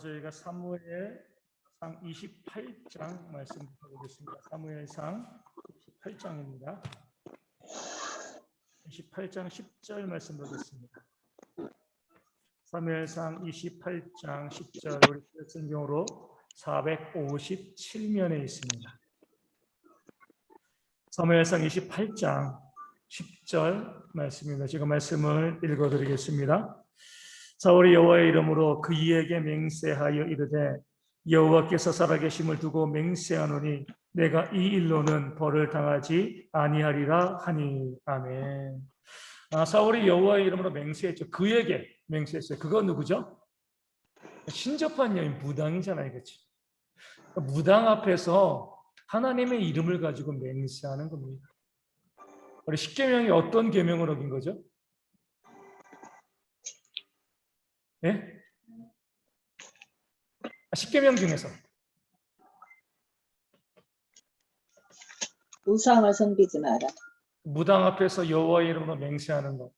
저희가 사무엘상 28장 말씀 보겠습니다. 사무엘상 28장입니다. 28장 10절 말씀 보겠습니다. 사무엘상 28장 10절 우리 성경으로 457면에 있습니다. 사무엘상 28장 10절 말씀입니다. 제가 말씀을 읽어드리겠습니다. 사울이 여호와의 이름으로 그이에게 맹세하여 이르되 여호와께서 살아계심을 두고 맹세하노니 내가 이 일로는 벌을 당하지 아니하리라 하니. 아멘. 사울이 여호와의 이름으로 맹세했죠. 그에게 맹세했어요. 그건 누구죠? 신접한 여인 무당이잖아요, 그렇지? 무당 앞에서 하나님의 이름을 가지고 맹세하는 겁니다. 우리 십계명이 어떤 계명을 어긴 거죠? 예? 십계명 중에서 우상을 섬기지 마라. 무당 앞에서 여호와의 이름으로 맹세하는 것,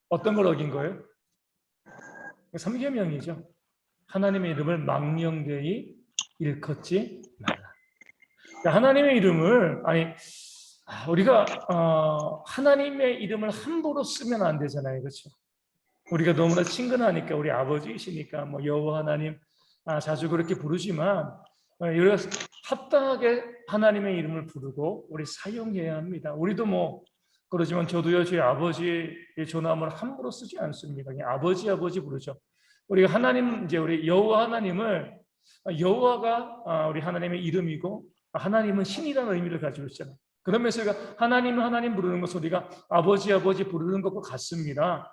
어떤 걸 어긴 거예요? 3계명이죠. 하나님의 이름을 망령되이 일컫지 말라. 하나님의 이름을 우리가 하나님의 이름을 함부로 쓰면 안 되잖아요, 그렇죠? 우리가 너무나 친근하니까 우리 아버지이시니까 여호와 하나님 자주 그렇게 부르지만 우리가 합당하게 하나님의 이름을 부르고 우리 사용해야 합니다. 우리도 그러지만 저도요, 저희 아버지의 존함을 함부로 쓰지 않습니다. 그냥 아버지 부르죠. 우리가 하나님, 이제 우리 여호와 하나님을, 여호와가 우리 하나님의 이름이고 하나님은 신이라는 의미를 가지고 있잖아요. 그러면서 우리가 하나님 부르는 것은 우리가 아버지 부르는 것과 같습니다.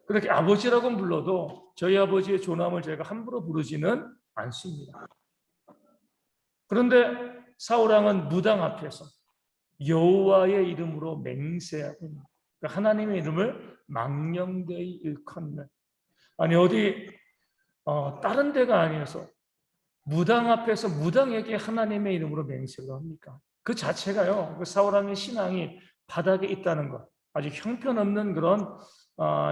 그렇게 아버지라고 불러도 저희 아버지의 존함을 저희가 함부로 부르지는 않습니다. 그런데 사울왕은 무당 앞에서 여호와의 이름으로 맹세하고 하나님의 이름을 망령되이 일컫는, 어디 다른 데가 아니어서 무당 앞에서 무당에게 하나님의 이름으로 맹세를 합니까? 그 자체가요, 그 사울왕의 신앙이 바닥에 있다는 것, 아주 형편없는 그런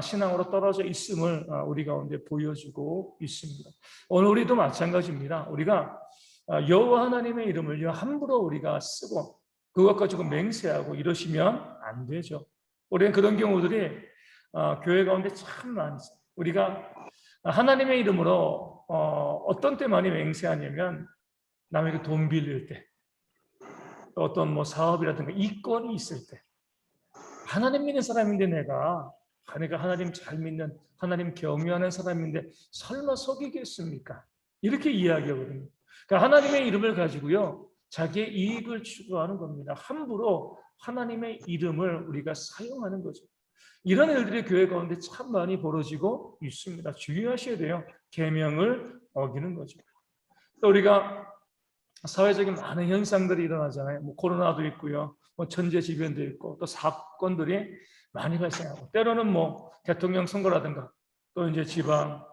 신앙으로 떨어져 있음을 우리 가운데 보여주고 있습니다. 오늘 우리도 마찬가지입니다. 우리가 여호와 하나님의 이름을 함부로 우리가 쓰고 그것 가지고 맹세하고 이러시면 안 되죠. 우리는 그런 경우들이 교회 가운데 참 많이 있어요. 우리가 하나님의 이름으로 어떤 때 많이 맹세하냐면 남에게 돈 빌릴 때, 또 어떤 사업이라든가 이권이 있을 때, 하나님 믿는 사람인데 내가 하나님 잘 믿는, 하나님 경외하는 사람인데 설마 속이겠습니까? 이렇게 이야기하거든요. 그러니까 하나님의 이름을 가지고요, 자기의 이익을 추구하는 겁니다. 함부로 하나님의 이름을 우리가 사용하는 거죠. 이런 일들이 교회 가운데 참 많이 벌어지고 있습니다. 주의하셔야 돼요. 계명을 어기는 거죠. 또 우리가 사회적인 많은 현상들이 일어나잖아요. 코로나도 있고요, 천재지변도 있고, 또 사건들이 많이 발생하고, 때로는 대통령 선거라든가, 또 이제 지방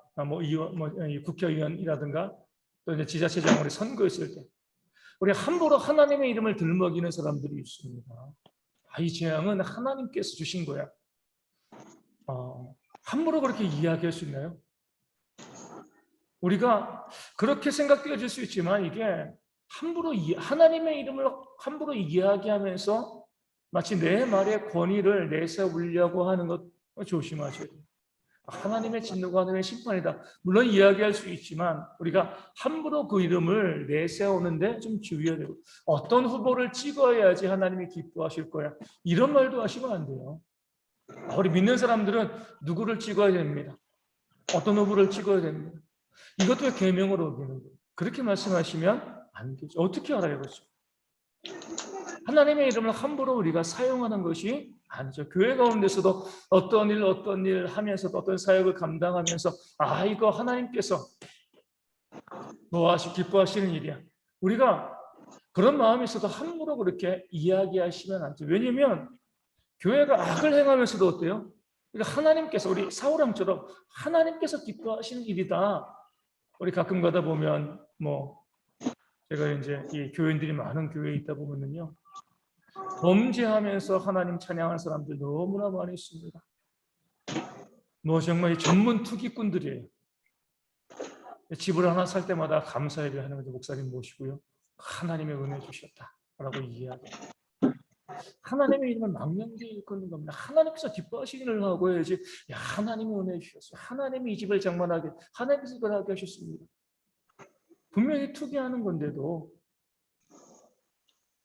국회의원이라든가, 또 이제 지자체장으로 선거했을 때 우리 함부로 하나님의 이름을 들먹이는 사람들이 있습니다. 이 재앙은 하나님께서 주신 거야. 함부로 그렇게 이야기할 수 있나요? 우리가 그렇게 생각되어질 수 있지만 이게 함부로 하나님의 이름을 함부로 이야기하면서 마치 내 말의 권위를 내세우려고 하는 것 조심하셔야 돼요. 하나님의 진노가 하나님의 심판이다. 물론 이야기할 수 있지만 우리가 함부로 그 이름을 내세우는데 좀 주의해야 되고, 어떤 후보를 찍어야지 하나님이 기뻐하실 거야, 이런 말도 하시면 안 돼요. 우리 믿는 사람들은 누구를 찍어야 됩니다. 어떤 후보를 찍어야 됩니다. 이것도 계명으로 어기는 거예요. 그렇게 말씀하시면 안 되죠. 어떻게 알아요, 그렇죠? 하나님의 이름을 함부로 우리가 사용하는 것이 아니죠. 교회 가운데서도 어떤 일 하면서도, 어떤 사역을 감당하면서 이거 하나님께서 기뻐하시는 일이야, 우리가 그런 마음이 있어도 함부로 그렇게 이야기하시면 안 돼요. 왜냐하면 교회가 악을 행하면서도 어때요? 하나님께서, 우리 사울왕처럼 하나님께서 기뻐하시는 일이다. 우리 가끔 가다 보면 제가 이제 이 교인들이 많은 교회에 있다 보면은요, 범죄하면서 하나님 찬양하는 사람들 너무나 많이 있습니다. 정말 전문 투기꾼들이에요. 집을 하나 살 때마다 감사 예배하는 거죠. 목사님 모시고요. 하나님의 은혜 주셨다라고 이야기해요. 하나님의 이름을 망령되이 일컫는 겁니다. 하나님께서 기뻐하시기를 하고 해야지. 야, 하나님이 은혜 주셨어요. 하나님이 이 집을 장만하게, 하나님께서 이걸 하게 하셨습니다. 분명히 투기하는 건데도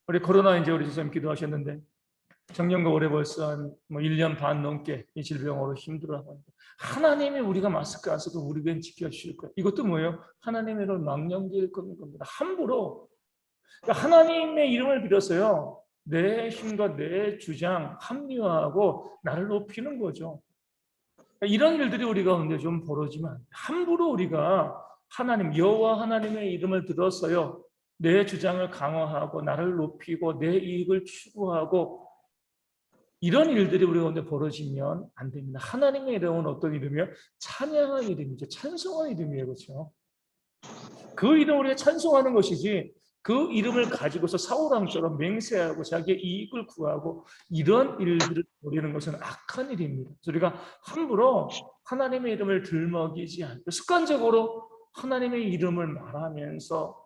우리 코로나 이제 우리 지사님 기도하셨는데 정년과 올해 벌써 한 1년 반 넘게 이 질병으로 힘들어하고 있는데 하나님이 우리가 마스크 안 써도 우리 교회는 지켜주실 거예요. 이것도 뭐예요? 하나님의 이름을 망령되이 일컫는 겁니다. 함부로 그러니까 하나님의 이름을 빌어서요. 내 힘과 내 주장 합리화하고 나를 높이는 거죠. 그러니까 이런 일들이 우리 가운데 좀 벌어지면 함부로 우리가 하나님 여호와 하나님의 이름을 들었어요. 내 주장을 강화하고 나를 높이고 내 이익을 추구하고 이런 일들이 우리 가운데 벌어지면 안 됩니다. 하나님의 이름은 어떤 이름이요? 찬양의 이름이죠. 찬송하는 이름이에요. 그렇죠? 그 이름을 우리가 찬송하는 것이지 그 이름을 가지고서 사울왕처럼 맹세하고 자기의 이익을 구하고 이런 일들을 벌이는 것은 악한 일입니다. 그래서 우리가 함부로 하나님의 이름을 들먹이지 않고 습관적으로 하나님의 이름을 말하면서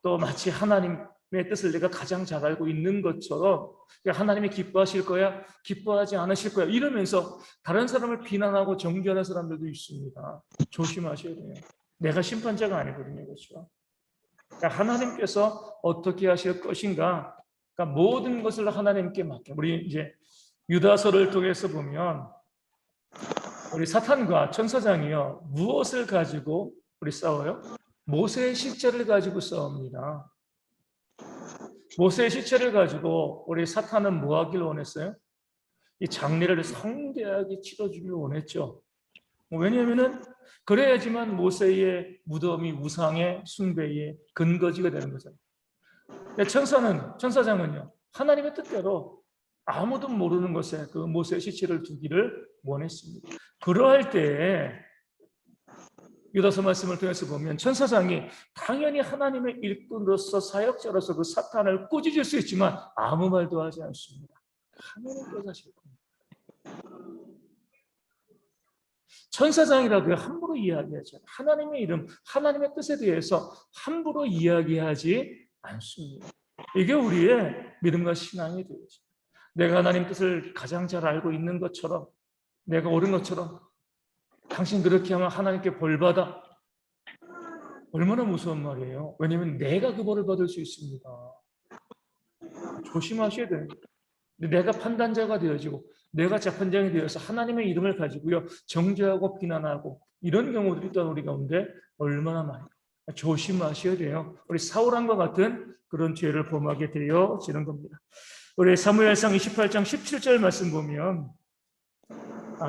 또 마치 하나님의 뜻을 내가 가장 잘 알고 있는 것처럼 하나님이 기뻐하실 거야, 기뻐하지 않으실 거야 이러면서 다른 사람을 비난하고 정죄하는 사람들도 있습니다. 조심하셔야 돼요. 내가 심판자가 아니거든요. 그렇죠? 그러니까 하나님께서 어떻게 하실 것인가? 그러니까 모든 것을 하나님께 맡겨. 우리 이제 유다서를 통해서 보면 우리 사탄과 천사장이요 무엇을 가지고 우리 싸워요? 모세의 시체를 가지고 싸웁니다. 모세의 시체를 가지고 우리 사탄은 뭐 하길 원했어요? 이 장례를 성대하게 치러주길 원했죠. 왜냐하면은 그래야지만 모세의 무덤이 우상의 숭배의 근거지가 되는 거잖아요. 천사장은요 하나님의 뜻대로 아무도 모르는 것에 그 모세의 시체를 두기를 원했습니다. 그러할 때 유다서 말씀을 통해서 보면 천사장이 당연히 하나님의 일꾼으로서 사역자로서 그 사탄을 꾸짖을 수 있지만 아무 말도 하지 않습니다. 하나님께서 하실 겁니다. 천사장이라도 함부로 이야기하지 않아요. 하나님의 이름, 하나님의 뜻에 대해서 함부로 이야기하지 않습니다. 이게 우리의 믿음과 신앙이 되죠. 내가 하나님 뜻을 가장 잘 알고 있는 것처럼 내가 옳은 것처럼 당신 그렇게 하면 하나님께 벌 받아. 얼마나 무서운 말이에요. 왜냐하면 내가 그 벌을 받을 수 있습니다. 조심하셔야 됩니다. 내가 판단자가 되어지고 내가 재판장이 되어서 하나님의 이름을 가지고요 정죄하고 비난하고 이런 경우들이 또한 우리 가운데 얼마나 많아요. 조심하셔야 돼요. 우리 사울왕과 같은 그런 죄를 범하게 되어지는 겁니다. 우리 사무엘상 28장 17절 말씀 보면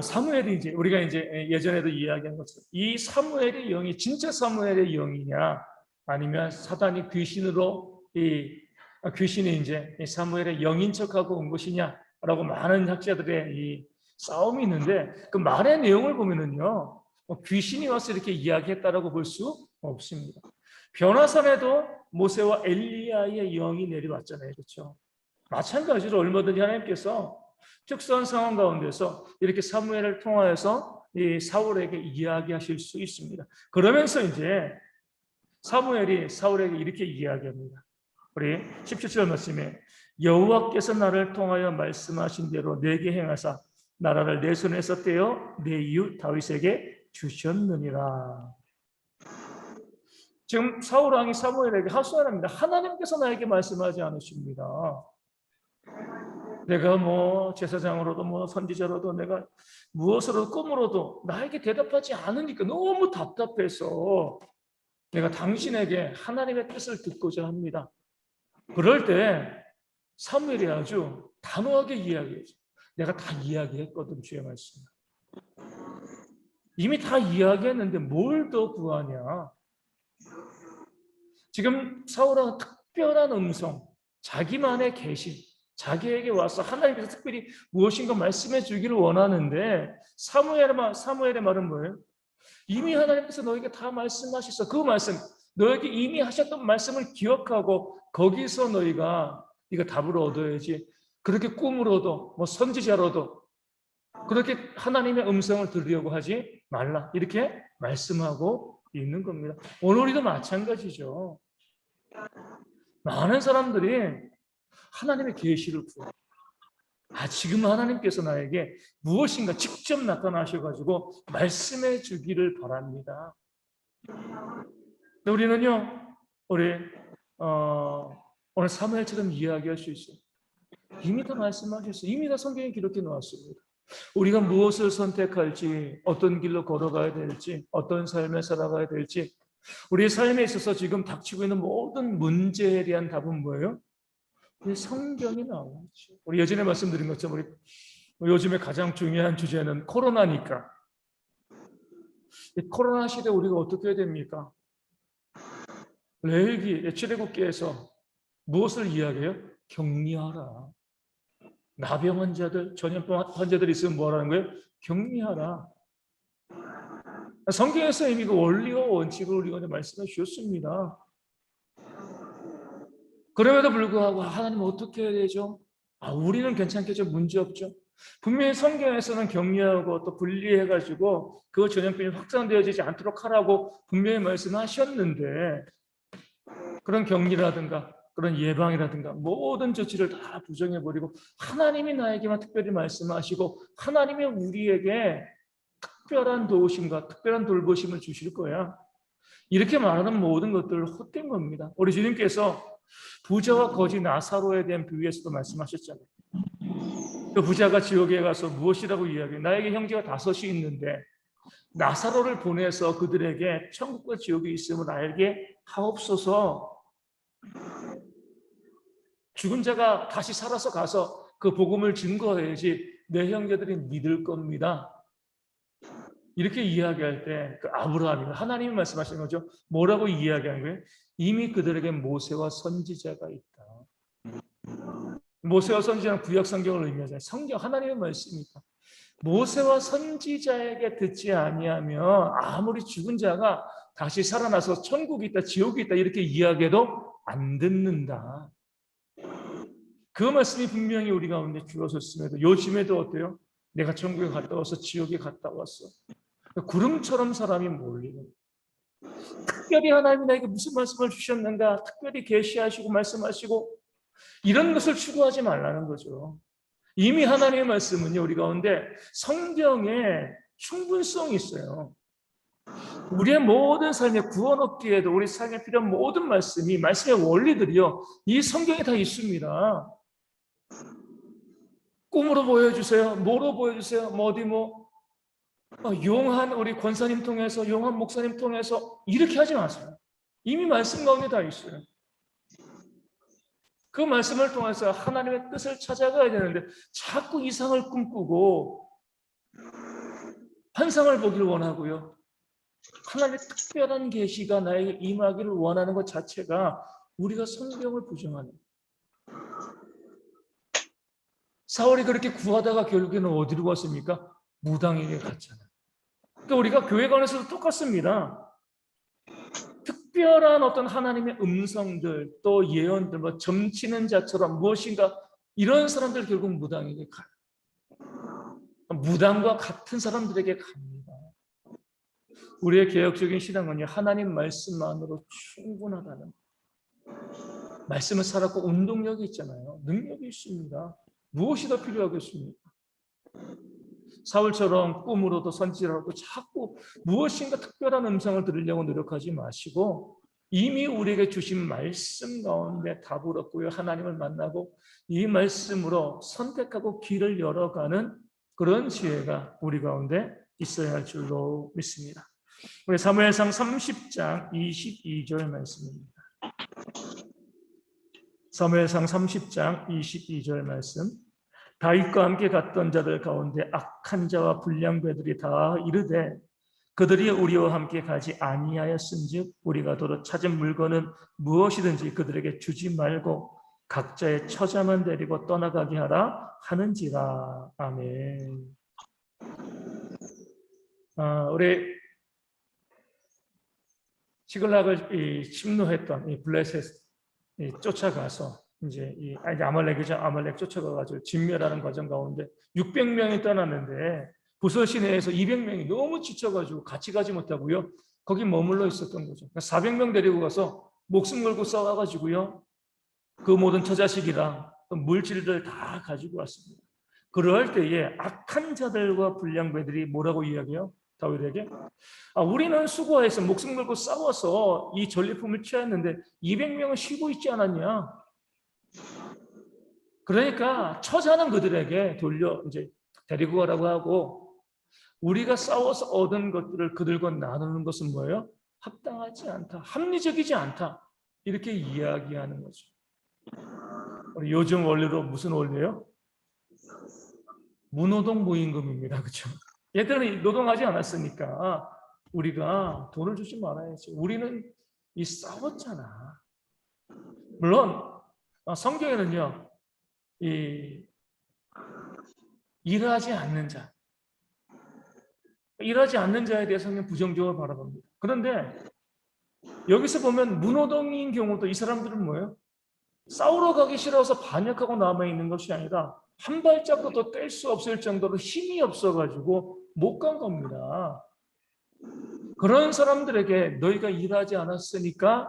사무엘이 이제 우리가 이제 예전에도 이야기한 것처럼 이 사무엘의 영이 진짜 사무엘의 영이냐 아니면 사단이 귀신으로 귀신이 이제 사무엘의 영인 척하고 온 것이냐라고 많은 학자들의 이 싸움이 있는데 그 말의 내용을 보면은요 귀신이 와서 이렇게 이야기했다라고 볼 수 없습니다. 변화산에도 모세와 엘리야의 영이 내려왔잖아요, 그렇죠? 마찬가지로 얼마든지 하나님께서 특수한 상황 가운데서 이렇게 사무엘을 통하여서 이 사울에게 이야기하실 수 있습니다. 그러면서 이제 사무엘이 사울에게 이렇게 이야기합니다. 우리 17절 말씀에 여호와께서 나를 통하여 말씀하신 대로 내게 행하사 나라를 내 손에서 떼어 내 이웃 다윗에게 주셨느니라. 지금 사울 왕이 사무엘에게 하소연합니다. 하나님께서 나에게 말씀하지 않으십니다. 내가 뭐 제사장으로도 뭐 선지자로도 내가 무엇으로도 꿈으로도 나에게 대답하지 않으니까 너무 답답해서 내가 당신에게 하나님의 뜻을 듣고자 합니다. 그럴 때 사무엘이 아주 단호하게 이야기해줘. 내가 다 이야기했거든, 주의 말씀. 이미 다 이야기했는데 뭘 더 구하냐? 지금 사울은 특별한 음성, 자기만의 계시, 자기에게 와서 하나님께서 특별히 무엇인가 말씀해 주기를 원하는데 사무엘의 말은 뭐예요? 이미 하나님께서 너에게 다 말씀하셨어. 그 말씀, 너에게 이미 하셨던 말씀을 기억하고 거기서 너희가 이거 답을 얻어야지. 그렇게 꿈으로도 뭐 선지자로도 그렇게 하나님의 음성을 들으려고 하지 말라. 이렇게 말씀하고 있는 겁니다. 오늘 우리도 마찬가지죠. 많은 사람들이 하나님의 계시를 구해요. 지금 하나님께서 나에게 무엇인가 직접 나타나셔가지고 말씀해 주기를 바랍니다. 우리는요, 우리 오늘 사무엘처럼 이야기할 수 있어요. 이미 다 말씀하셨어요. 이미 다 성경에 기록해 놓았습니다. 우리가 무엇을 선택할지, 어떤 길로 걸어가야 될지, 어떤 삶을 살아가야 될지, 우리의 삶에 있어서 지금 닥치고 있는 모든 문제에 대한 답은 뭐예요? 성경이 나오죠. 우리 예전에 말씀드린 것처럼 우리 요즘에 가장 중요한 주제는 코로나니까. 이 코로나 시대 우리가 어떻게 해야 됩니까? 레위기 출애굽기에서 무엇을 이야기해요? 격리하라. 나병 환자들, 전염병 환자들이 있으면 뭐라는 거예요? 격리하라. 성경에서 이미 그 원리와 원칙을 우리가 말씀해 주셨습니다. 그럼에도 불구하고 하나님 어떻게 해야 되죠? 우리는 괜찮겠죠? 문제 없죠? 분명히 성경에서는 격리하고 또 분리해가지고 그 전염병이 확산되어지지 않도록 하라고 분명히 말씀하셨는데, 그런 격리라든가 그런 예방이라든가 모든 조치를 다 부정해버리고 하나님이 나에게만 특별히 말씀하시고 하나님이 우리에게 특별한 도우심과 특별한 돌보심을 주실 거야, 이렇게 말하는 모든 것들을 헛된 겁니다. 우리 주님께서 부자와 거지 나사로에 대한 비유에서도 말씀하셨잖아요. 그 부자가 지옥에 가서 무엇이라고 이야기해요? 나에게 형제가 5이 있는데 나사로를 보내서 그들에게 천국과 지옥이 있음을 알게 하옵소서. 죽은 자가 다시 살아서 가서 그 복음을 증거해야지 내 형제들이 믿을 겁니다. 이렇게 이야기할 때 그 아브라함이 하나님이 말씀하시는 거죠. 뭐라고 이야기하는 거예요? 이미 그들에게 모세와 선지자가 있다. 모세와 선지자는 구약 성경을 의미하잖아요. 성경 하나님의 말씀이니까. 모세와 선지자에게 듣지 아니하면 아무리 죽은 자가 다시 살아나서 천국이 있다, 지옥이 있다 이렇게 이야기해도 안 듣는다. 그 말씀이 분명히 우리 가운데 주어졌음에도 요즘에도 어때요? 내가 천국에 갔다 와서 지옥에 갔다 왔어. 구름처럼 사람이 몰리는. 특별히 하나님이 나에게 무슨 말씀을 주셨는가, 특별히 계시하시고 말씀하시고 이런 것을 추구하지 말라는 거죠. 이미 하나님의 말씀은요, 우리 가운데 성경에 충분성이 있어요. 우리의 모든 삶의 구원 얻기에도 우리 삶에 필요한 모든 말씀이, 말씀의 원리들이요, 이 성경에 다 있습니다. 꿈으로 보여주세요. 뭐로 보여주세요. 용한 우리 권사님 통해서, 용한 목사님 통해서 이렇게 하지 마세요. 이미 말씀 가운데 다 있어요. 그 말씀을 통해서 하나님의 뜻을 찾아가야 되는데 자꾸 이상을 꿈꾸고 환상을 보기를 원하고요. 하나님의 특별한 계시가 나에게 임하기를 원하는 것 자체가 우리가 성경을 부정하는. 사울이 그렇게 구하다가 결국에는 어디로 갔습니까? 무당에게 갔잖아요. 그러니까 우리가 교회 관에서도 똑같습니다. 특별한 어떤 하나님의 음성들, 또 예언들, 점치는 자처럼 무엇인가 이런 사람들 결국 무당에게 가요. 무당과 같은 사람들에게 갑니다. 우리의 개혁적인 신앙은요, 하나님 말씀만으로 충분하다는. 말씀을 살았고 운동력이 있잖아요. 능력이 있습니다. 무엇이 더 필요하겠습니까? 사울처럼 꿈으로도 선지자로도 자꾸 무엇인가 특별한 음성을 들으려고 노력하지 마시고 이미 우리에게 주신 말씀 가운데 답을 얻고요, 하나님을 만나고 이 말씀으로 선택하고 길을 열어가는 그런 지혜가 우리 가운데 있어야 할 줄로 믿습니다. 우리 사무엘상 30장 22절 말씀입니다. 사무엘상 30장 22절 말씀. 다윗과 함께 갔던 자들 가운데 악한 자와 불량배들이 다 이르되 그들이 우리와 함께 가지 아니하였은즉 우리가 도로 찾은 물건은 무엇이든지 그들에게 주지 말고 각자의 처자만 데리고 떠나가게 하라 하는지라. 아멘. 우리 시글락을 침노했던 이 블레셋 쫓아가서 이제 아말렉이죠. 아말렉 쫓아가가지고 진멸하는 과정 가운데 600명이 떠났는데 부서 시내에서 200명이 너무 지쳐가지고 같이 가지 못하고요, 거기 머물러 있었던 거죠. 400명 데리고 가서 목숨 걸고 싸워가지고요. 그 모든 처자식이랑 물질들 다 가지고 왔습니다. 그럴 때에 악한 자들과 불량배들이 뭐라고 이야기해요? 다윗에게 우리는 수고해서 목숨 걸고 싸워서 이 전리품을 취했는데 200명은 쉬고 있지 않았냐? 그러니까 처자는 그들에게 돌려 이제 데리고 가라고 하고 우리가 싸워서 얻은 것들을 그들과 나누는 것은 뭐예요? 합당하지 않다. 합리적이지 않다. 이렇게 이야기하는 거죠. 우리 요즘 원리로 무슨 원리예요? 무노동 무임금입니다. 그렇죠? 얘들은 노동하지 않았으니까 우리가 돈을 주지 말아야지. 우리는 이 싸웠잖아. 물론 성경에는요. 이 일하지 않는 자, 일하지 않는 자에 대해서 성경 부정적으로 바라봅니다. 그런데 여기서 보면 무노동인 경우도 이 사람들은 뭐예요? 싸우러 가기 싫어서 반역하고 남아있는 것이 아니라 한 발짝도 더 뗄 수 없을 정도로 힘이 없어가지고 못 간 겁니다. 그런 사람들에게 너희가 일하지 않았으니까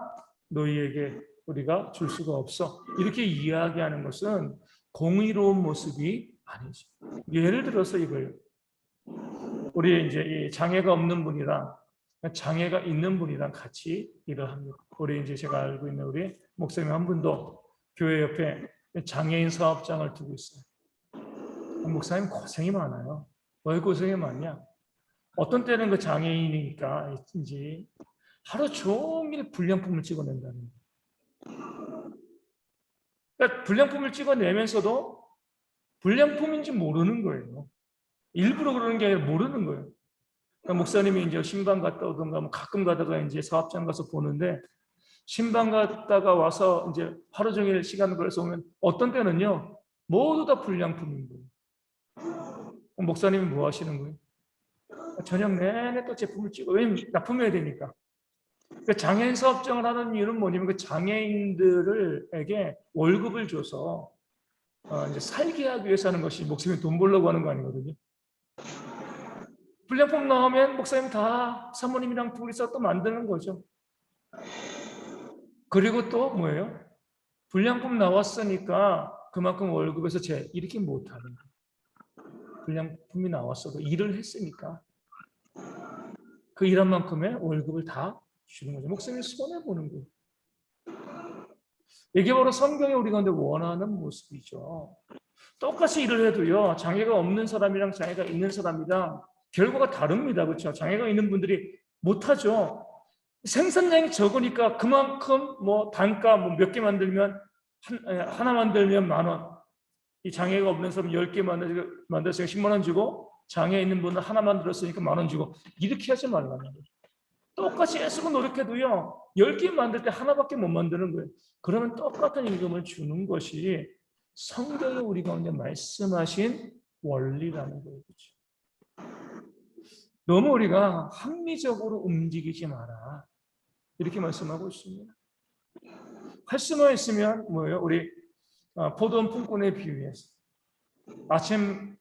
너희에게 우리가 줄 수가 없어. 이렇게 이야기하는 것은 공의로운 모습이 아니죠. 예를 들어서 이거예요. 우리 이제 이 장애가 없는 분이랑 장애가 있는 분이랑 같이 일을 합니다. 우리 이제 제가 알고 있는 우리 목사님 한 분도 교회 옆에 장애인 사업장을 두고 있어요. 목사님 고생이 많아요. 왜 고생이 많냐? 어떤 때는 그 장애인이니까 이제 하루 종일 불량품을 찍어낸다는 거예요. 그러니까 불량품을 찍어내면서도 불량품인지 모르는 거예요. 일부러 그러는 게 아니라 모르는 거예요. 그러니까 목사님이 이제 신방 갔다 오던가 가끔 가다가 이제 사업장 가서 보는데 신방 갔다가 와서 이제 하루 종일 시간을 걸어서 오면 어떤 때는요 모두 다 불량품인 거예요. 목사님이 뭐 하시는 거예요? 저녁 내내 또 제품을 찍어. 왜냐면 납품해야 되니까. 그러니까 장애인 사업장을 하는 이유는 뭐냐면 그 장애인들에게 월급을 줘서 이제 살게 하기 위해서 하는 것이 목사님이 돈 벌려고 하는 거 아니거든요. 불량품 나오면 목사님 다 사모님이랑 둘이서 또 만드는 거죠. 그리고 또 뭐예요? 불량품 나왔으니까 그만큼 월급에서 이렇게 못하는 거예요. 불량품이 나왔어도 일을 했으니까 그 일한 만큼의 월급을 다 주는 거죠. 목사님이 손해보는 거예요. 이게 바로 성경이 우리 가운데 원하는 모습이죠. 똑같이 일을 해도요. 장애가 없는 사람이랑 장애가 있는 사람이랑 결과가 다릅니다. 그렇죠? 장애가 있는 분들이 못하죠. 생산량이 적으니까 그만큼 뭐 단가 몇 개 만들면 하나 만들면 10,000원. 이 장애가 없는 사람 10개 만들었으니까 10만 원 주고 장애 있는 분은 하나 만들었으니까 10,000원 주고 이렇게 하지 말라는 거예요. 똑같이 애쓰고 노력해도요. 10개 만들 때 하나밖에 못 만드는 거예요. 그러면 똑같은 임금을 주는 것이 성경이 우리 가운데 말씀하신 원리라는 거예요. 너무 우리가 합리적으로 움직이지 마라. 이렇게 말씀하고 있습니다. 할 수만 있으면 뭐예요? 우리 포도원 품꾼에 비유해서 아침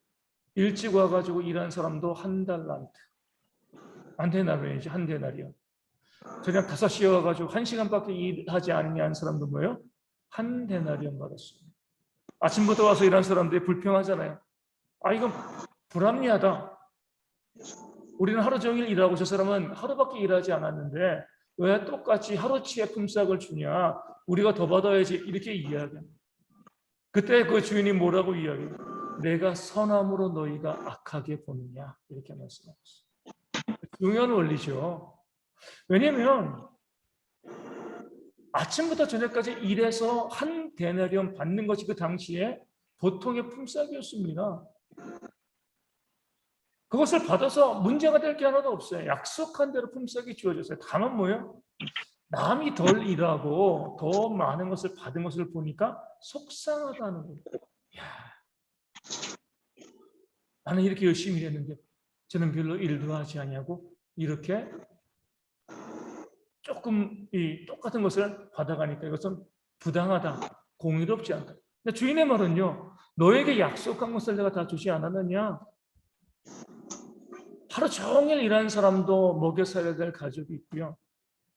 일찍 와가지고 일한 사람도 한 달란트. 한 데나리온이지, 한 데나리온. 저녁 5시에 와가지고 1시간밖에 일하지 않는 사람도 뭐예요? 한 데나리온 받았습니다. 아침부터 와서 일한 사람들이 불평하잖아요. 이건 불합리하다. 우리는 하루 종일 일하고 저 사람은 하루밖에 일하지 않았는데 왜 똑같이 하루치의 품삯을 주냐? 우리가 더 받아야지 이렇게 이야기합니다. 그때 그 주인이 뭐라고 이야기해요? 내가 선함으로 너희가 악하게 보느냐? 이렇게 말씀하셨어요. 중요한 원리죠. 왜냐하면 아침부터 저녁까지 일해서 한 데나리온 받는 것이 그 당시에 보통의 품삯이었습니다. 그것을 받아서 문제가 될 게 하나도 없어요. 약속한 대로 품삯이 주어졌어요. 다만 뭐예요? 남이 덜 일하고 더 많은 것을 받은 것을 보니까 속상하다는 거예요. 나는 이렇게 열심히 일했는데 저는 별로 일도 하지 않냐고 이렇게 조금 똑같은 것을 받아가니까 이것은 부당하다, 공의롭지 않다. 근데 주인의 말은요, 너에게 약속한 것을 내가 다 주지 않았느냐? 하루 종일 일하는 사람도 먹여 살려야 될 가족이 있고요.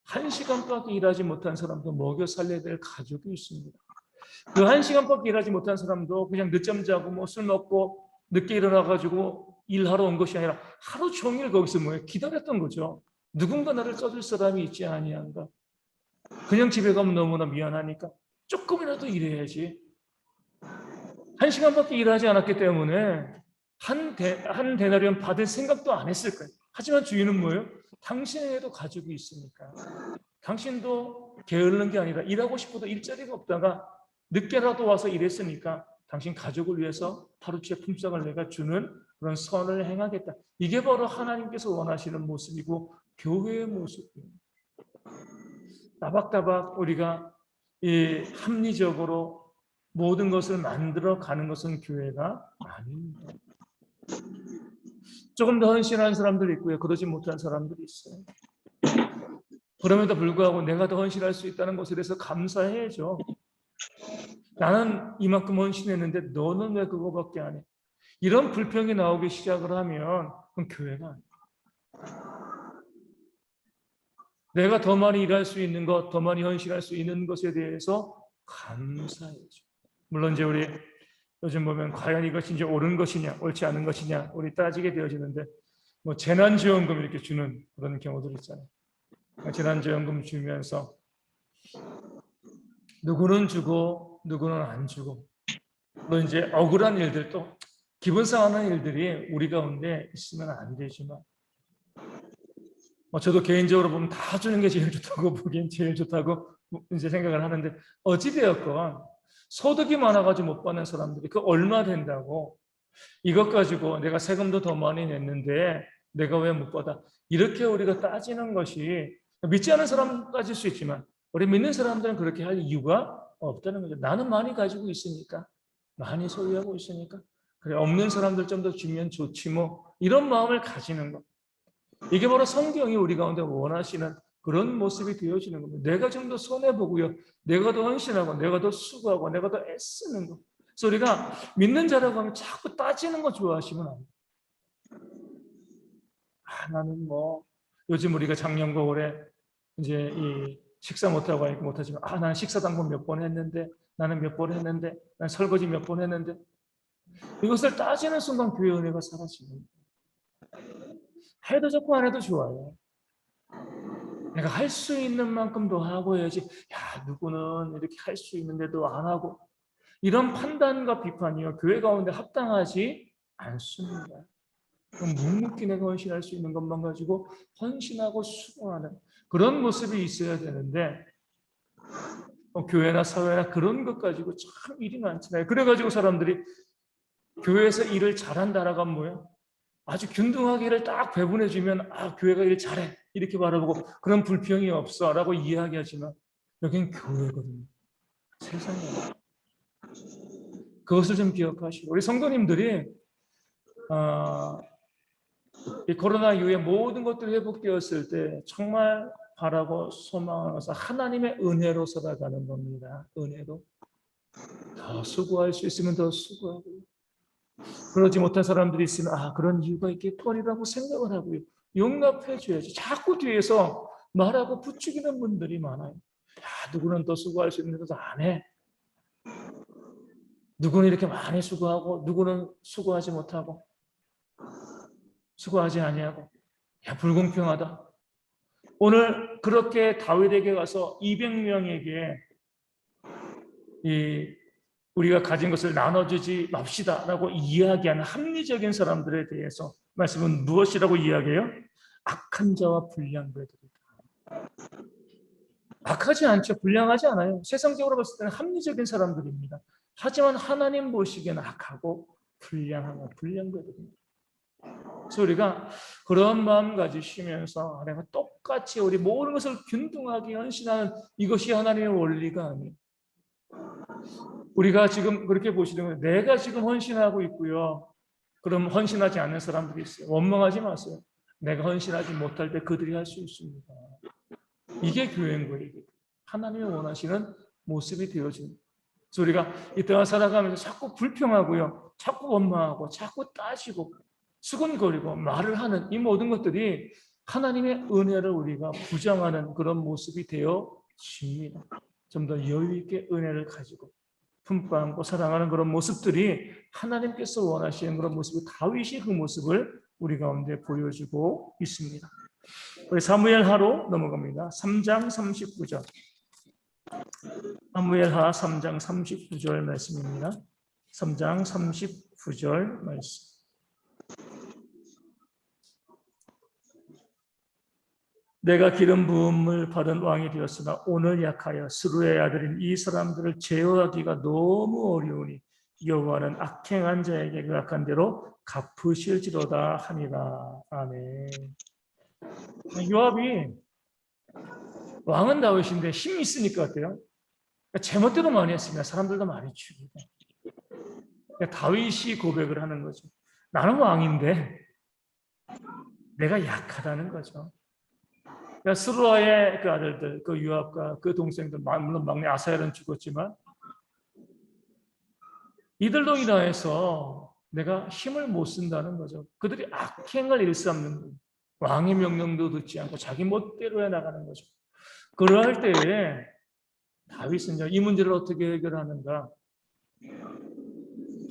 1시간밖에 일하지 못한 사람도 먹여 살려야 될 가족이 있습니다. 그 1시간밖에 일하지 못한 사람도 그냥 늦잠 자고 뭐 술 먹고 늦게 일어나가지고 일하러 온 것이 아니라 하루 종일 거기서 기다렸던 거죠. 누군가 나를 써줄 사람이 있지 아니한가. 그냥 집에 가면 너무나 미안하니까 조금이라도 일해야지. 1시간밖에 일하지 않았기 때문에 한 데나리온 받을 생각도 안 했을 거예요. 하지만 주인은 뭐예요? 당신에게도 가족이 있으니까. 당신도 게으르는 게 아니라 일하고 싶어도 일자리가 없다가 늦게라도 와서 일했으니까 당신 가족을 위해서 하루치의 품삯을 내가 주는 그런 선을 행하겠다. 이게 바로 하나님께서 원하시는 모습이고 교회의 모습이에요. 따박따박 우리가 이 합리적으로 모든 것을 만들어 가는 것은 교회가 아닙니다. 조금 더 헌신하는 사람들이 있고요. 그러지 못한 사람들이 있어요. 그럼에도 불구하고 내가 더 헌신할 수 있다는 것에 대해서 감사해야죠. 나는 이만큼 헌신했는데 너는 왜 그거밖에 안 해? 이런 불평이 나오기 시작을 하면 그건 교회가 아니에요. 내가 더 많이 일할 수 있는 것, 더 많이 헌신할 수 있는 것에 대해서 감사해야죠. 물론 이제 우리 요즘 보면 과연 이것이 이제 옳은 것이냐, 옳지 않은 것이냐, 우리 따지게 되어지는데 뭐 재난지원금 이렇게 주는 그런 경우들 있잖아요. 재난지원금 주면서 누구는 주고 누구는 안 주고, 물론 이제 억울한 일들도 기분 상하는 일들이 우리 가운데 있으면 안 되지만, 저도 개인적으로 보면 다 주는 게 제일 좋다고 보기엔 제일 좋다고 이제 생각을 하는데, 어찌되었건 소득이 많아가지고 못 받는 사람들이 그 얼마 된다고 이것 가지고 내가 세금도 더 많이 냈는데 내가 왜 못 받아? 이렇게 우리가 따지는 것이, 믿지 않는 사람은 따질 수 있지만 우리 믿는 사람들은 그렇게 할 이유가 없다는 거죠. 나는 많이 가지고 있으니까, 많이 소유하고 있으니까, 그래 없는 사람들 좀 더 주면 좋지 뭐, 이런 마음을 가지는 것. 이게 바로 성경이 우리 가운데 원하시는 그런 모습이 되어지는 겁니다. 내가 좀 더 손해보고요, 내가 더 헌신하고 내가 더 수고하고 내가 더 애쓰는 것. 그래서 우리가 믿는 자라고 하면 자꾸 따지는 거 좋아하시면 안 돼요. 나는 뭐 요즘 우리가 작년과 올해 이제 이 식사 못하고 하니까 못하지만, 나는 식사 당번 몇 번 했는데, 나는 몇 번 했는데, 나는 설거지 몇 번 했는데, 이것을 따지는 순간 교회 은혜가 사라지는 거예요. 해도 좋고 안 해도 좋아요. 내가 할 수 있는 만큼 더 하고 해야지. 야, 누구는 이렇게 할 수 있는데도 안 하고. 이런 판단과 비판이요, 교회 가운데 합당하지 않습니다. 묵묵히 내가 헌신할 수 있는 것만 가지고 헌신하고 수고하는 그런 모습이 있어야 되는데, 교회나 사회나 그런 것 가지고 참 일이 많잖아요. 그래가지고 사람들이 교회에서 일을 잘한다라고 하면 뭐예요? 아주 균등하게 일을 딱 배분해주면 교회가 일 잘해 이렇게 바라보고, 그런 불평이 없어 라고 이야기하지만 여긴 교회거든요. 세상에. 그것을 좀 기억하시고, 우리 성도님들이 이 코로나 이후에 모든 것들이 회복되었을 때 정말 바라고 소망하면서 하나님의 은혜로 살아가는 겁니다. 은혜로. 더 수고할 수 있으면 더 수고하고, 그러지 못한 사람들이 있으면 그런 이유가 있겠거니라고 생각을 하고요. 용납해 줘야지. 자꾸 뒤에서 말하고 부추기는 분들이 많아요. 누구는 더 수고할 수 있는데도 안 해. 누구는 이렇게 많이 수고하고 누구는 수고하지 못하고, 수고하지 아니하고. 불공평하다. 오늘 그렇게 다윗에게 가서 200명에게 우리가 가진 것을 나눠주지 맙시다라고 이야기하는 합리적인 사람들에 대해서 말씀은 무엇이라고 이야기해요? 악한 자와 불량한 자들이다. 악하지 않죠. 불량하지 않아요. 세상적으로 봤을 때는 합리적인 사람들입니다. 하지만 하나님 보시기에는 악하고 불량한 불량자들입니다. 그래서 우리가 그런 마음 가지시면서 내가 똑같이 우리 모든 것을 균등하게 헌신하는, 이것이 하나님의 원리가 아니에요. 우리가 지금 그렇게 보시는 거예요. 내가 지금 헌신하고 있고요, 그럼 헌신하지 않는 사람들이 있어요. 원망하지 마세요. 내가 헌신하지 못할 때 그들이 할 수 있습니다. 이게 교회인 거예요. 하나님이 원하시는 모습이 되어지는. 그래서 우리가 이 땅을 살아가면서 자꾸 불평하고요, 자꾸 원망하고 자꾸 따지고 수근거리고 말을 하는 이 모든 것들이 하나님의 은혜를 우리가 부정하는 그런 모습이 되어집니다. 좀 더 여유 있게 은혜를 가지고 품고 안고 사랑하는 그런 모습들이 하나님께서 원하시는 그런 모습을, 다윗이 그 모습을 우리 가운데 보여주고 있습니다. 우리 사무엘하로 넘어갑니다. 3장 39절. 사무엘하 3장 39절 말씀입니다. 3장 39절 말씀. 내가 기름 부음을 받은 왕이 되었으나 오늘 약하여 스루의 아들인 이 사람들을 제어하기가 너무 어려우니 여호와는 악행한 자에게 그 악한 대로 갚으실지로다 하니라. 아멘. 요압이 왕은 다윗인데 힘이 있으니까 어때요? 제멋대로 많이 했습니다. 사람들도 많이 죽이고. 다윗이 고백을 하는 거죠. 나는 왕인데 내가 약하다는 거죠. 스루아의 그 아들들, 그 요압과 그 동생들, 물론 막내 아사엘은 죽었지만 이들로 인하여서 내가 힘을 못 쓴다는 거죠. 그들이 악행을 일삼는 거예요. 왕의 명령도 듣지 않고 자기 멋대로 해나가는 거죠. 그러할 때에 다윗은 이 문제를 어떻게 해결하는가?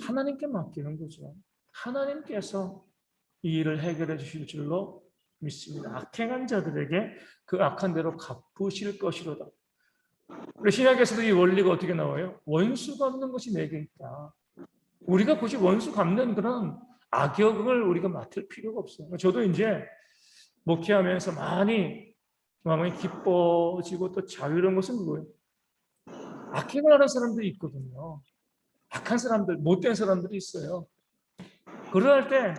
하나님께 맡기는 거죠. 하나님께서 이 일을 해결해 주실 줄로 믿습니다. 악행한 자들에게 그 악한 대로 갚으실 것이로다. 우리 신약에서도 이 원리가 어떻게 나와요? 원수 갚는 것이 내게 있다. 우리가 굳이 원수 갚는 그런 악역을 우리가 맡을 필요가 없어요. 저도 이제 목회하면서 많이 마음이 기뻐지고 또 자유로운 것은 그거예요. 악행을 하는 사람들이 있거든요. 악한 사람들, 못된 사람들이 있어요. 그럴 때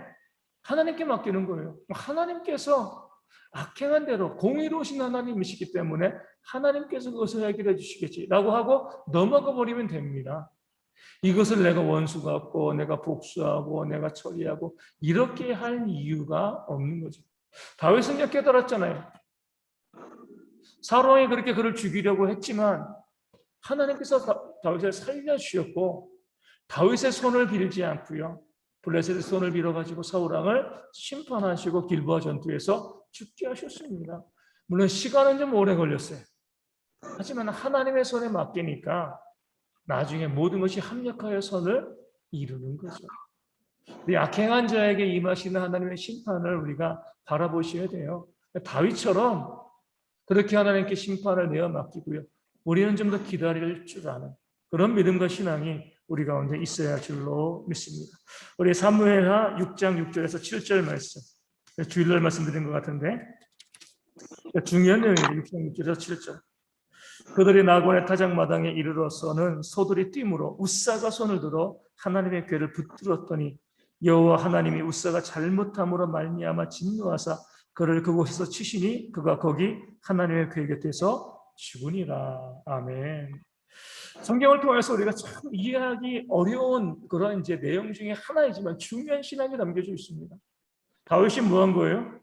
하나님께 맡기는 거예요. 하나님께서 악행한 대로 공의로우신 하나님이시기 때문에 하나님께서 그것을 해결해 주시겠지라고 하고 넘어가 버리면 됩니다. 이것을 내가 원수 같고 내가 복수하고 내가 처리하고 이렇게 할 이유가 없는 거죠. 다윗은 이제 깨달았잖아요. 사울왕이 그렇게 그를 죽이려고 했지만 하나님께서 다윗을 살려주셨고 다윗의 손을 빌지 않고요. 블레셋의 손을 빌어가지고 사울왕을 심판하시고 길보아 전투에서 죽게 하셨습니다. 물론 시간은 좀 오래 걸렸어요. 하지만 하나님의 손에 맡기니까 나중에 모든 것이 합력하여 선을 이루는 거죠. 이 악행한 자에게 임하시는 하나님의 심판을 우리가 바라보셔야 돼요. 다윗처럼 그렇게 하나님께 심판을 내어 맡기고요. 우리는 좀 더 기다릴 줄 아는 그런 믿음과 신앙이 우리 가운데 있어야 할 줄로 믿습니다. 우리 사무엘하 6장 6절에서 7절 말씀, 주일날 말씀드린 것 같은데 중요한 내용이에요. 6장 6절에서 7절. 그들이 나곤의 타작마당에 이르러서는 소들이 뛰므로 웃사가 손을 들어 하나님의 궤를 붙들었더니 여호와 하나님이 웃사가 잘못함으로 말미암아 진노하사 그를 그곳에서 치시니 그가 거기 하나님의 궤 곁에서 죽으니라. 아멘. 성경을 통해서 우리가 참 이해하기 어려운 그런 이제 내용 중에 하나이지만 중요한 신앙이 담겨져 있습니다. 다윗이 뭐 한 거예요?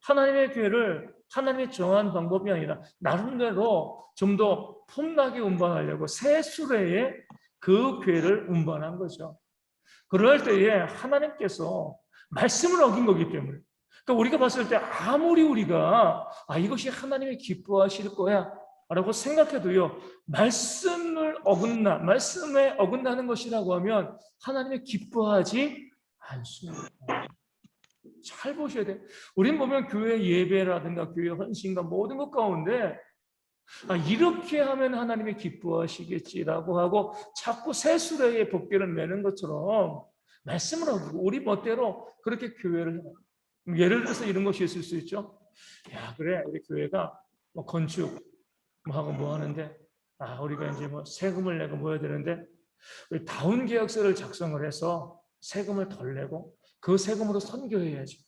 하나님의 궤를 하나님이 정한 방법이 아니라 나름대로 좀 더 폼나게 운반하려고 새 수레에 그 궤를 운반한 거죠. 그럴 때에 하나님께서 말씀을 어긴 거기 때문에, 그러니까 우리가 봤을 때 아무리 우리가 이것이 하나님이 기뻐하실 거야 라고 생각해도요, 말씀에 어긋나는 것이라고 하면 하나님이 기뻐하지 않습니다. 잘 보셔야 돼요. 우린 보면 교회 예배라든가 교회 헌신과 모든 것 가운데 이렇게 하면 하나님이 기뻐하시겠지라고 하고 자꾸 새 수레에 복귀를 매는 것처럼 말씀을 어기고 우리 멋대로 그렇게 교회를 해요. 예를 들어서 이런 것이 있을 수 있죠. 야, 그래, 우리 교회가 뭐 건축 하고 뭐 하는데 우리가 이제 뭐 세금을 내고 뭐 해야 되는데 우리 다운 계약서를 작성을 해서 세금을 덜 내고 그 세금으로 선교해야지.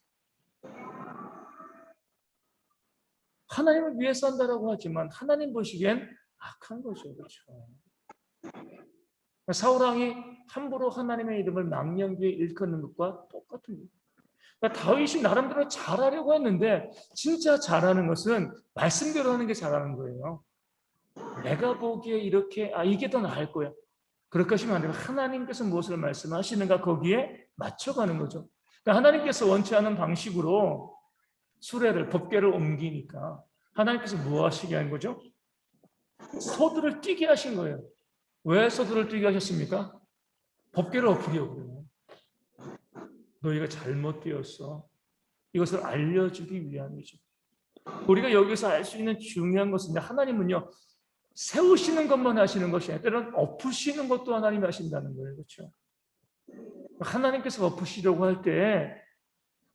하나님을 위해서 한다라고 하지만 하나님 보시기엔 악한 거죠. 그렇죠? 사울왕이 함부로 하나님의 이름을 망령되이 일컫는 것과 똑같은 거예요. 그러니까 다윗이 나름대로 잘하려고 했는데 진짜 잘하는 것은 말씀대로 하는 게 잘하는 거예요. 내가 보기에 이렇게 이게 더 나을 거야. 그렇게 하시면 안 되고 하나님께서 무엇을 말씀하시는가 거기에 맞춰가는 거죠. 그러니까 하나님께서 원치 않은 방식으로 수레를, 법궤를 옮기니까 하나님께서 뭐 하시게 한 거죠? 소들을 뛰게 하신 거예요. 왜 소들을 뛰게 하셨습니까? 법궤를 엎으려고요. 너희가 잘못 뛰었어. 이것을 알려주기 위함이죠. 우리가 여기서 알 수 있는 중요한 것은 하나님은요, 세우시는 것만 하시는 것이 아니라 때로는 엎으시는 것도 하나님이 하신다는 거예요. 그렇죠? 하나님께서 엎으시려고 할 때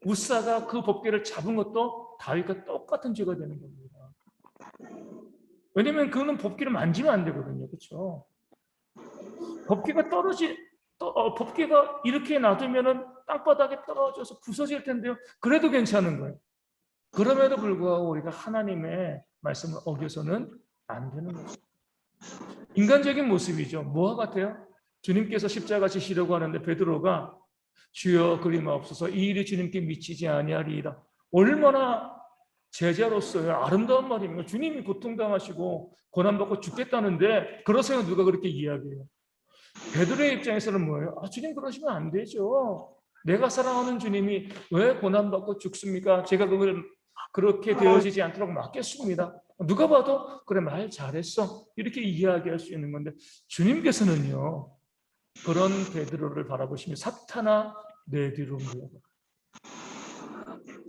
우사가 그 법궤를 잡은 것도 다윗과 똑같은 죄가 되는 겁니다. 왜냐하면 그는 법궤를 만지면 안 되거든요. 그렇죠? 법궤가 법궤가 이렇게 놔두면은 땅바닥에 떨어져서 부서질 텐데요. 그래도 괜찮은 거예요. 그럼에도 불구하고 우리가 하나님의 말씀을 어겨서는 안 되는 거죠. 인간적인 모습이죠. 뭐와 같아요? 주님께서 십자가 지시려고 하는데 베드로가 주여 그리마옵소서 이 일이 주님께 미치지 아니하리이다. 얼마나 제자로서요 아름다운 말입니다. 주님이 고통당하시고 고난받고 죽겠다는데 그러세요? 누가 그렇게 이야기해요? 베드로의 입장에서는 뭐예요? 주님 그러시면 안 되죠. 내가 사랑하는 주님이 왜 고난받고 죽습니까? 제가 그걸 그렇게 되어지지 않도록 막겠습니다. 누가 봐도 그래 말 잘했어 이렇게 이야기할 수 있는 건데 주님께서는요 그런 베드로를 바라보시며 사탄아 내 뒤로 물러가.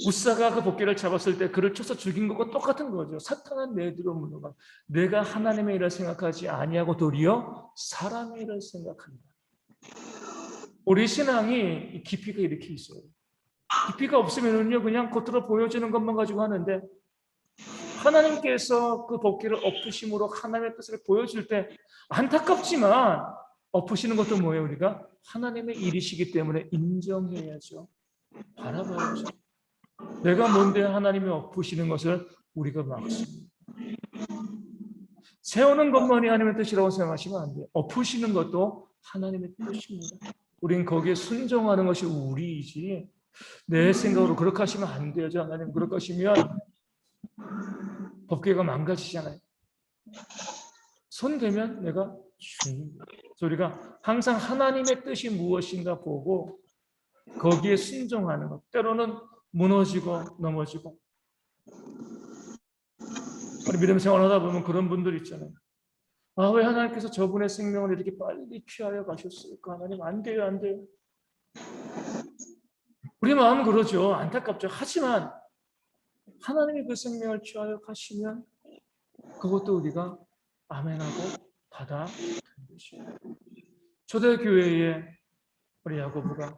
우사가 그 법궤를 잡았을 때 그를 쳐서 죽인 것과 똑같은 거죠. 사탄은 내 뒤로 물러가. 내가 하나님의 일을 생각하지 아니하고 도리어 사람의 일을 생각한다. 우리 신앙이 깊이가 이렇게 있어요. 깊이가 없으면요 그냥 겉으로 보여지는 것만 가지고 하는데 하나님께서 그 법궤를 엎으심으로 하나님의 뜻을 보여줄 때 안타깝지만 엎으시는 것도 뭐예요? 우리가 하나님의 일이시기 때문에 인정해야죠. 바라봐야죠. 내가 뭔데 하나님이 엎으시는 것을 우리가 막습니다. 세우는 것만이 하나님의 뜻이라고 생각하시면 안 돼요. 엎으시는 것도 하나님의 뜻입니다. 우린 거기에 순종하는 것이 우리이지 내 생각으로 그렇게 하시면 안 돼요. 하나님 그렇게 하시면 법궤가 망가지잖아요. 손 대면 내가 죽습니다. 그래서 우리가 항상 하나님의 뜻이 무엇인가 보고 거기에 순종하는 것. 때로는 무너지고 넘어지고. 우리 믿음 생활하다 보면 그런 분들 있잖아요. 왜 하나님께서 저분의 생명을 이렇게 빨리 취하여 가셨을까? 하나님 안 돼요, 안 돼요. 우리 마음은 그러죠. 안타깝죠. 하지만 하나님이 그 생명을 취하여 가시면 그것도 우리가 아멘하고 받아들이죠. 초대교회에 우리 야고보가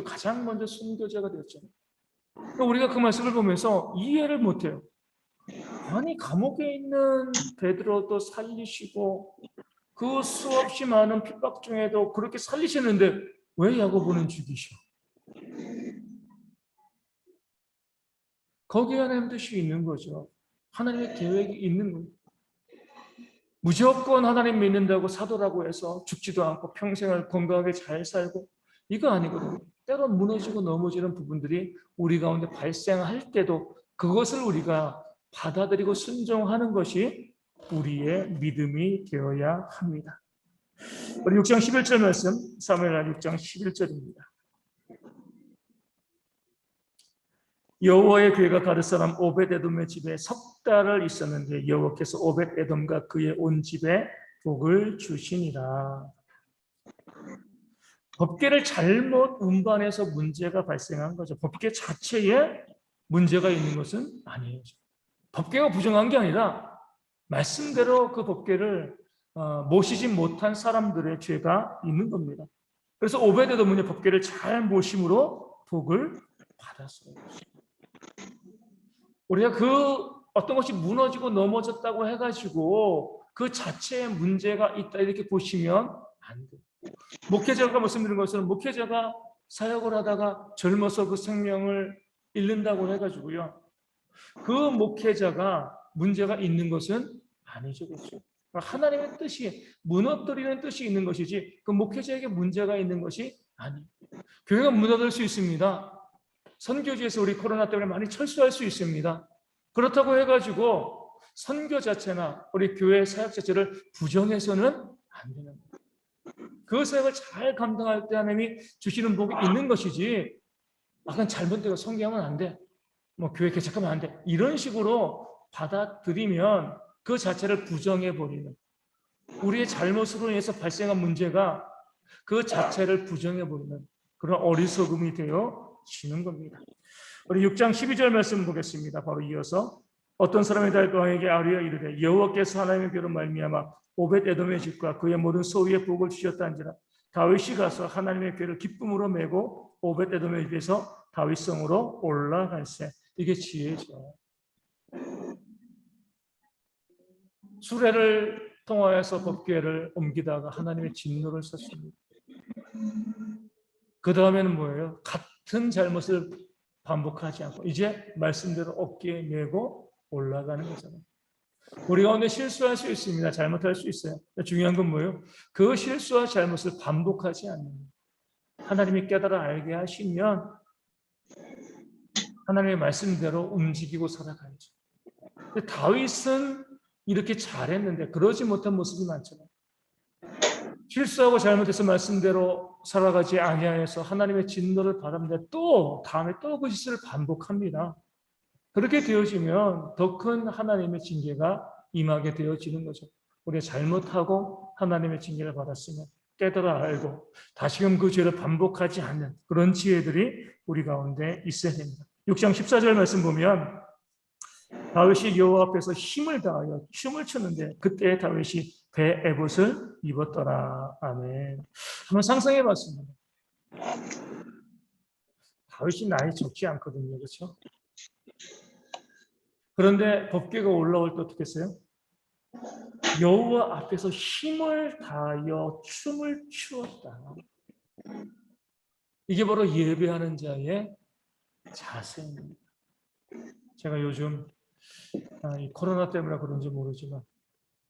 가장 먼저 순교자가 되었잖아요. 우리가 그 말씀을 보면서 이해를 못해요. 아니 감옥에 있는 베드로도 살리시고 그 수없이 많은 핍박 중에도 그렇게 살리시는데 왜 야고보는 죽이셔? 거기에 하나님 뜻이 있는 거죠. 하나님의 계획이 있는 거예요. 무조건 하나님 믿는다고 사도라고 해서 죽지도 않고 평생을 건강하게 잘 살고 이거 아니거든요. 때론 무너지고 넘어지는 부분들이 우리 가운데 발생할 때도 그것을 우리가 받아들이고 순종하는 것이 우리의 믿음이 되어야 합니다. 우리 6장 11절 말씀, 사무엘하 6장 11절입니다. 여호와의 괴가 가드 사람 오벳에돔의 집에 석 달을 있었는데 여호와께서 오벳에돔과 그의 온 집에 복을 주시니라. 법궤를 잘못 운반해서 문제가 발생한 거죠. 법궤 자체에 문제가 있는 것은 아니에요. 법궤가 부정한 게 아니라 말씀대로 그 법궤를 모시지 못한 사람들의 죄가 있는 겁니다. 그래서 오벳에돔은 법궤를 잘 모심으로 복을 받았어요. 우리가 그 어떤 것이 무너지고 넘어졌다고 해가지고 그 자체에 문제가 있다 이렇게 보시면 안 돼요. 목회자가 말씀드린 것은 목회자가 사역을 하다가 젊어서 그 생명을 잃는다고 해가지고요. 그 목회자가 문제가 있는 것은 아니죠. 그렇죠? 하나님의 뜻이 무너뜨리는 뜻이 있는 것이지 그 목회자에게 문제가 있는 것이 아니에요. 교회가 무너질 수 있습니다. 선교지에서 우리 코로나 때문에 많이 철수할 수 있습니다. 그렇다고 해가지고 선교 자체나 우리 교회 사역 자체를 부정해서는 안 되는 거예요. 그 사역을 잘 감당할 때 하나님이 주시는 복이 있는 것이지, 그건 잘못되고 성경은 안 돼, 뭐 교회 개척하면 안 돼, 이런 식으로 받아들이면 그 자체를 부정해버리는, 우리의 잘못으로 인해서 발생한 문제가 그 자체를 부정해버리는 그런 어리석음이 되어지는 겁니다. 우리 6장 12절 말씀 보겠습니다. 바로 이어서 어떤 사람이 다윗 왕에게 아뢰어 이르되 여호와께서 하나님의 궤로 말미암아 오벳 에돔의 집과 그의 모든 소유에 복을 주셨다는지라. 다윗이 가서 하나님의 궤를 기쁨으로 메고 오벳 에돔의 집에서 다윗성으로 올라갈세. 이게 지혜죠. 수레를 통하여서 법궤를 옮기다가 하나님의 진노를 썼습니다. 그 다음에는 뭐예요? 같은 잘못을 반복하지 않고 이제 말씀대로 어깨에 메고 올라가는 거잖아요. 우리 가운데 실수할 수 있습니다. 잘못할 수 있어요. 중요한 건 뭐예요? 그 실수와 잘못을 반복하지 않는 거예요. 하나님이 깨달아 알게 하시면 하나님의 말씀대로 움직이고 살아가야죠. 근데 다윗은 이렇게 잘했는데 그러지 못한 모습이 많잖아요. 실수하고 잘못해서 말씀대로 살아가지 아니하여서 하나님의 진노를 받았는데 또 다음에 또 그 짓을 반복합니다. 그렇게 되어지면 더 큰 하나님의 징계가 임하게 되어지는 거죠. 우리가 잘못하고 하나님의 징계를 받았으면 깨달아 알고 다시금 그 죄를 반복하지 않는 그런 지혜들이 우리 가운데 있어야 됩니다. 6장 14절 말씀 보면 다윗이 여호와 앞에서 힘을 다하여 춤을 추는데 그때 다윗이 배 에봇을 입었더라. 아멘. 한번 상상해 봤습니다. 다윗이 나이 적지 않거든요. 그렇죠? 그런데 법궤가 올라올 때 어떻게 했어요? 여호와 앞에서 힘을 다하여 춤을 추었다. 이게 바로 예배하는 자의 자세입니다. 제가 요즘 이 코로나 때문에 그런지 모르지만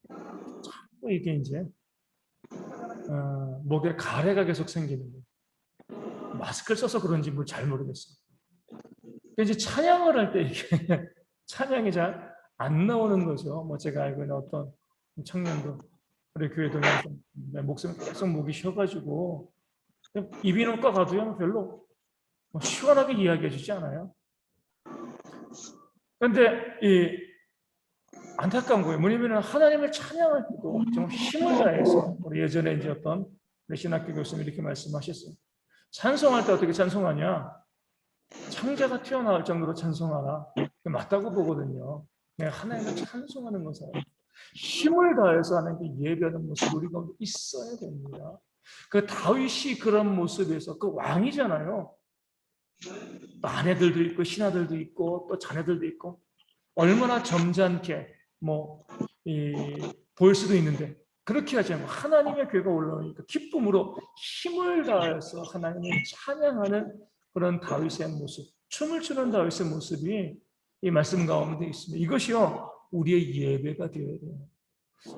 자꾸 이게 이제 목에 가래가 계속 생기는 거예요. 마스크를 써서 그런지 잘 모르겠어요. 이제 찬양을 할 때 이게 찬양이 잘 안 나오는 거죠. 뭐 제가 알고 있는 어떤 청년도 우리 교회 동에서 목소리 계속 목이 쉬어가지고 이비인후과 가도요 별로 시원하게 이야기해 주지 않아요. 그런데 이 안타까운 거예요. 뭐냐면 하나님을 찬양할 때도 좀 힘을 다해서 우리 예전에 이제 어떤 신학교 교수님이 이렇게 말씀하셨어요. 찬송할 때 어떻게 찬송하냐? 창자가 튀어나올 정도로 찬송하라. 맞다고 보거든요. 하나님을 찬송하는 것은 힘을 다해서 하나님께 예배하는 모습이 우리 가운데 있어야 됩니다. 그 다윗이 그런 모습에서 그 왕이잖아요. 아내들도 있고 신하들도 있고 또 자녀들도 있고 얼마나 점잖게 보일 수도 있는데 그렇게 하지 않고 하나님의 궤가 올라오니까 기쁨으로 힘을 다해서 하나님을 찬양하는 그런 다윗의 모습, 춤을 추는 다윗의 모습이 이 말씀 가운데 있습니다. 이것이요 우리의 예배가 되어야 돼요.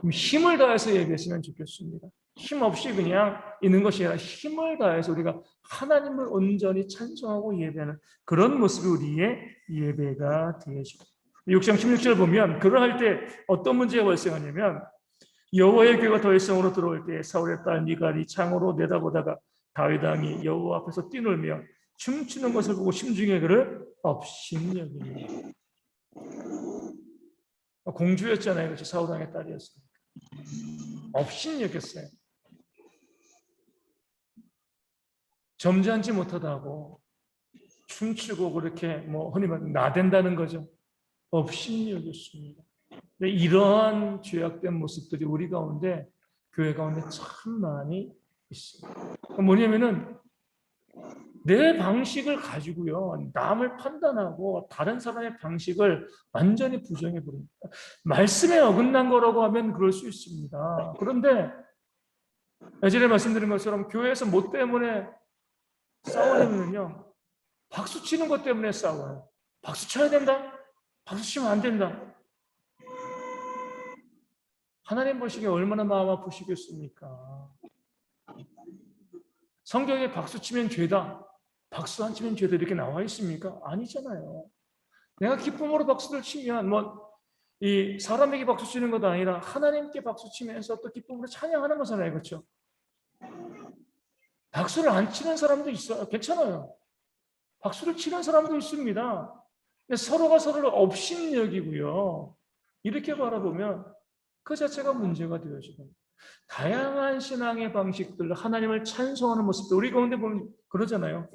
힘을 다해서 예배했으면 좋겠습니다. 힘 없이 그냥 있는 것이 아니라 힘을 다해서 우리가 하나님을 온전히 찬송하고 예배하는 그런 모습이 우리의 예배가 되어지고 6장 16절 보면 그러할 때 어떤 문제가 발생하냐면 여호와의 궤가 다윗성으로 들어올 때 사울의 딸 미갈이 창으로 내다보다가 다윗 왕이 여호와 앞에서 뛰놀며 춤추는 것을 보고 심중에 그를 업신여기니 공주였잖아요. 그렇죠? 사울 왕의 딸이었어요. 업신여겼어요. 점잖지 못하다고 춤추고 그렇게 흔히 말하면 나댄다는 거죠. 업신여겼습니다. 이러한 죄악된 모습들이 우리 가운데 교회 가운데 참 많이 있습니다. 뭐냐면은 내 방식을 가지고요 남을 판단하고 다른 사람의 방식을 완전히 부정해 버립니다. 말씀에 어긋난 거라고 하면 그럴 수 있습니다. 그런데 예전에 말씀드린 것처럼 교회에서 뭐 때문에 싸우냐면요 박수 치는 것 때문에 싸워요. 박수 쳐야 된다? 박수 치면 안 된다. 하나님 보시기에 얼마나 마음 아프시겠습니까? 성경에 박수 치면 죄다, 박수 안 치면 죄다 이렇게 나와 있습니까? 아니잖아요. 내가 기쁨으로 박수를 치면 이 사람에게 박수 치는 것도 아니라 하나님께 박수 치면서 또 기쁨으로 찬양하는 거잖아요. 그렇죠? 박수를 안 치는 사람도 있어요. 괜찮아요. 박수를 치는 사람도 있습니다. 근데 서로가 서로를 업신여기고요. 이렇게 바라보면 그 자체가 문제가 되어지고, 다양한 신앙의 방식들, 하나님을 찬송하는 모습들 우리 가운데 보면 그러잖아요.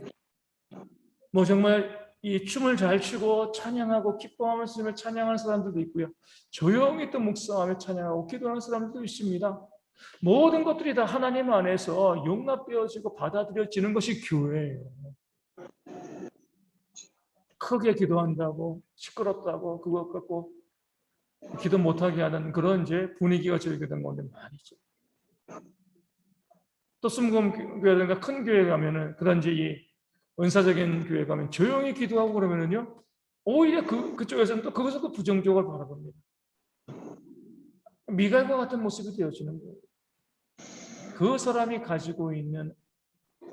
뭐 정말 이 춤을 잘 추고 찬양하고 기뻐하면서 주님을 찬양하는 사람들도 있고요. 조용히 또 묵상하며 찬양하고 기도하는 사람들도 있습니다. 모든 것들이 다 하나님 안에서 용납되어지고 받아들여지는 것이 교회예요. 크게 기도한다고 시끄럽다고 그것 갖고 기도 못하게 하는 그런 이제 분위기가 저희가 건데 말이죠. 또 순금교회든가 큰 교회 가면은 그런 이제 이 은사적인 교회 가면 조용히 기도하고 그러면은요, 오히려 그쪽에서는 또 그것을 또 부정적으로 바라봅니다. 미갈과 같은 모습이 되어지는 거예요. 그 사람이 가지고 있는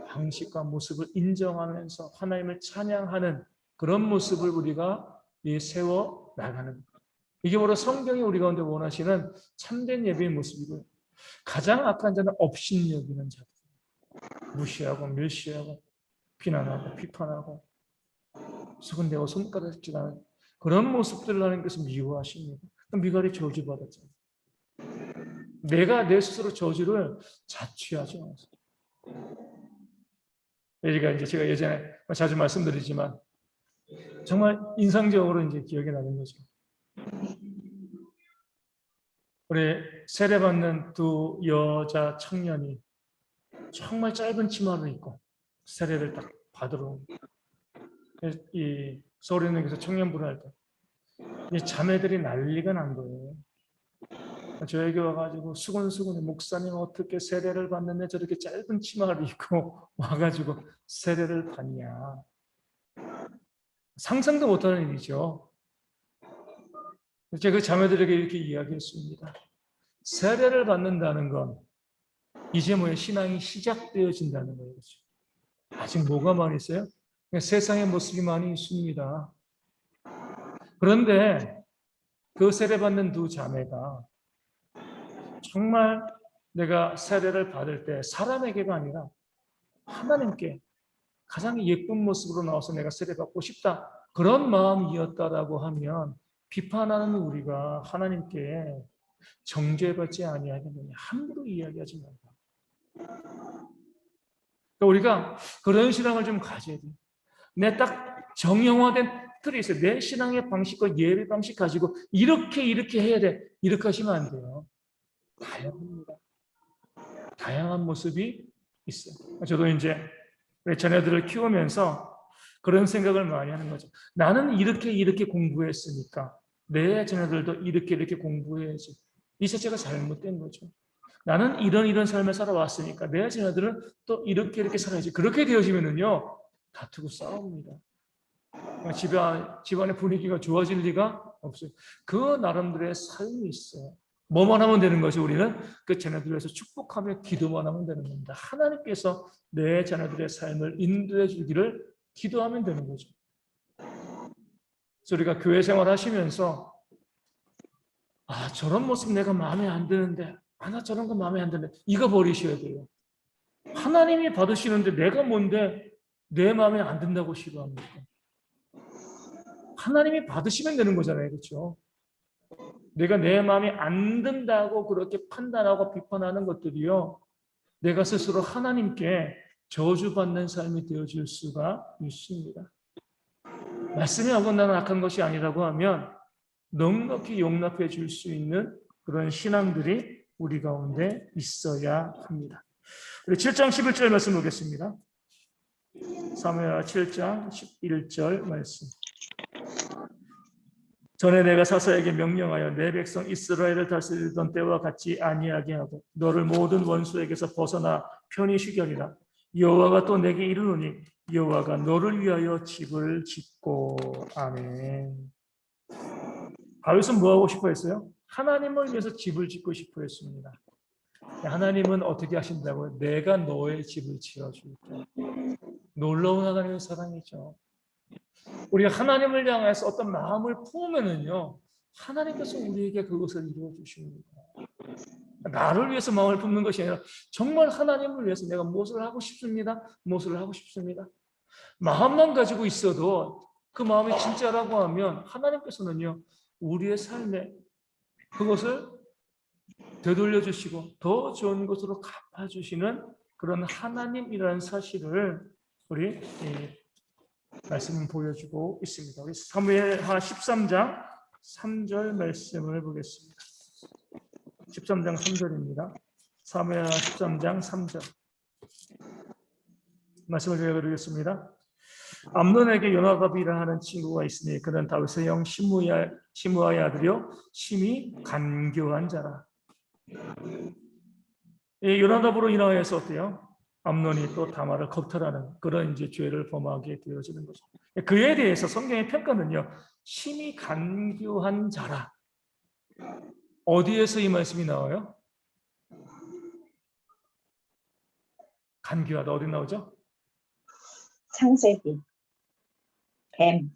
방식과 모습을 인정하면서 하나님을 찬양하는 그런 모습을 우리가 세워 나가는 거예요. 이게 바로 성경이 우리 가운데 원하시는 참된 예배의 모습이고요. 가장 악한 자는 업신여기는 자들, 무시하고 멸시하고 비난하고 비판하고 수근대고 손가락질하는 그런 모습들을 하나님께서 미워하십니다. 미갈이 저주받았잖아요. 내가 내 스스로 저주를 자취하죠. 제가 예전에 자주 말씀드리지만 정말 인상적으로 이제 기억에 나는 거죠. 우리 세례받는 두 여자 청년이 정말 짧은 치마를 입고 세례를 딱 받으러 이 서울은행에서 청년부를 할 때 이 자매들이 난리가 난 거예요. 저에게 와가지고 수근수근해, 목사님 어떻게 세례를 받는데 저렇게 짧은 치마를 입고 와가지고 세례를 받냐. 상상도 못하는 일이죠. 제가 그 자매들에게 이렇게 이야기했습니다. 세례를 받는다는 건 이제 뭐예요? 신앙이 시작되어진다는 거예요. 그렇죠? 아직 뭐가 많이 있어요? 세상의 모습이 많이 있습니다. 그런데 그 세례받는 두 자매가 정말 내가 세례를 받을 때 사람에게가 아니라 하나님께 가장 예쁜 모습으로 나와서 내가 세례받고 싶다. 그런 마음이었다라고 하면 비판하는 우리가 하나님께 정죄받지 아니하겠느냐. 함부로 이야기하지 말라. 그러니까 우리가 그런 신앙을 좀 가져야 돼요. 내 딱 정형화된 틀이 있어요. 내 신앙의 방식과 예배 방식 가지고 이렇게 해야 돼. 이렇게 하시면 안 돼요. 다양합니다. 다양한 모습이 있어요. 저도 이제 우리 자녀들을 키우면서 그런 생각을 많이 하는 거죠. 나는 이렇게 공부했으니까 내 자녀들도 이렇게 공부해야지. 이 자체가 잘못된 거죠. 나는 이런 삶을 살아왔으니까 내 자녀들은 또 이렇게 살아야지. 그렇게 되어지면은요, 다투고 싸웁니다. 집안의 분위기가 좋아질 리가 없어요. 그 나름대로의 삶이 있어요. 뭐만 하면 되는 것이 우리는 그 자녀들을 위해서 축복하며 기도만 하면 되는 겁니다. 하나님께서 내 자녀들의 삶을 인도해 주기를 기도하면 되는 거죠. 그래서 우리가 교회 생활 하시면서 저런 모습 내가 마음에 안 드는데 나 저런 거 마음에 안 드는데 이거 버리셔야 돼요. 하나님이 받으시는데 내가 뭔데 내 마음에 안 든다고 싫어합니까? 하나님이 받으시면 되는 거잖아요. 그렇죠? 내가 내 마음에 안 든다고 그렇게 판단하고 비판하는 것들이요, 내가 스스로 하나님께 저주받는 삶이 되어질 수가 있습니다. 말씀이 어긋나는 악한 것이 아니라고 하면 넉넉히 용납해 줄 수 있는 그런 신앙들이 우리 가운데 있어야 합니다. 우리 7장 11절 말씀 보겠습니다. 사무엘하 7장 11절 말씀. 전에 내가 사사에게 명령하여 내 백성 이스라엘을 다스리던 때와 같이 아니하게 하고 너를 모든 원수에게서 벗어나 편히 쉬려니라. 여호와가 또 내게 이르노니 여호와가 너를 위하여 집을 짓고. 아멘. 다윗은 뭐 하고 싶어 했어요? 하나님을 위해서 집을 짓고 싶어 했습니다. 하나님은 어떻게 하신다고요? 내가 너의 집을 지어줄게. 놀라운 하나님의 사랑이죠. 우리가 하나님을 향해서 어떤 마음을 품으면은요, 하나님께서 우리에게 그것을 이루어 주십니다. 나를 위해서 마음을 붓는 것이 아니라 정말 하나님을 위해서 내가 무엇을 하고 싶습니다. 무엇을 하고 싶습니다. 마음만 가지고 있어도 그 마음이 진짜라고 하면 하나님께서는요, 우리의 삶에 그것을 되돌려 주시고 더 좋은 것으로 갚아주시는 그런 하나님이라는 사실을 우리 말씀은 보여주고 있습니다. 우리 사무엘하 13장 3절 말씀을 보겠습니다. 13장 3절입니다. 사무엘하 13장 3절 말씀을 제가 드리겠습니다. 암논에게 요나답이라 하는 친구가 있으니 그는 다윗의 형 시므아의 아들이요 심히 간교한 자라. 이 요나답으로 인하여서 어때요? 암논이 또 다말을 겁탈하는 그런 이제 죄를 범하게 되어지는 거죠. 그에 대해서 성경의 평가는요, 심히 간교한 자라. 어디에서 이 말씀이 나와요? 간교하다 어디 나오죠? 창세기, 뱀.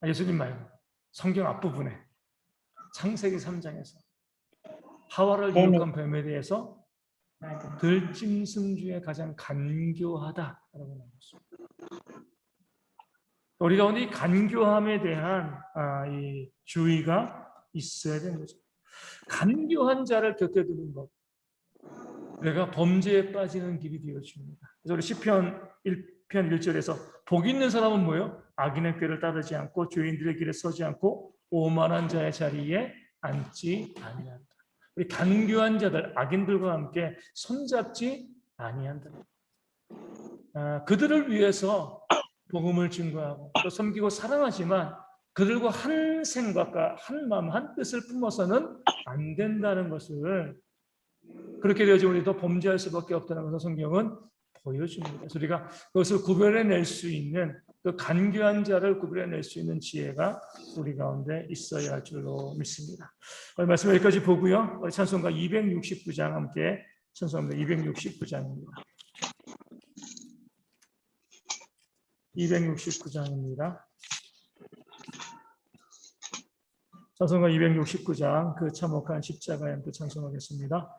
예수님 말고 성경 앞부분에 창세기 3장에서 하와를 유혹한 뱀에 대해서 들짐승 중에 가장 간교하다라고 나왔습니다. 우리 가운데 이 간교함에 대한 이 주의가 있어야 되는 거죠. 간교한 자를 곁에 두는 것, 내가 범죄에 빠지는 길이 되어줍니다. 그래서 우리 시편 1편 1절에서 복 있는 사람은 뭐예요? 악인의 꾀를 따르지 않고 죄인들의 길에 서지 않고 오만한 자의 자리에 앉지 아니한다. 우리 간교한 자들, 악인들과 함께 손잡지 아니한다. 그들을 위해서 복음을 증거하고 또 섬기고 사랑하지만 그들과 한 생각과 한 마음, 한 뜻을 품어서는 안 된다는 것을, 그렇게 되어지면 우리도 범죄할 수밖에 없다는 것을 성경은 보여줍니다. 그래서 우리가 그것을 구별해낼 수 있는, 그 간교한 자를 구별해낼 수 있는 지혜가 우리 가운데 있어야 할 줄로 믿습니다. 오늘 말씀 여기까지 보고요. 우리 찬송가 269장 함께 찬송합니다. 269장입니다. 269장입니다. 찬송가 269장 그 참혹한 십자가에 함께 찬송하겠습니다.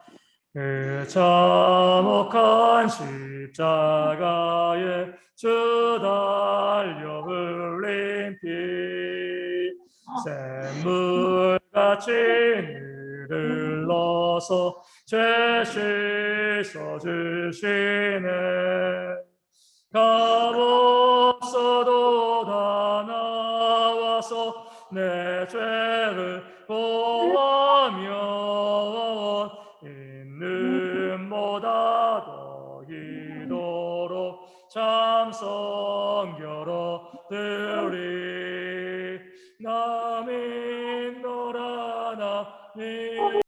그 참혹한 십자가에 주 달려 흘린 피 샘물같이 흘러서 죄 씻어주시네. 값없어도 다 나와서 내 죄를 보하며 있는보다 더 이도록 참 성결어 드리. 나 믿노라 나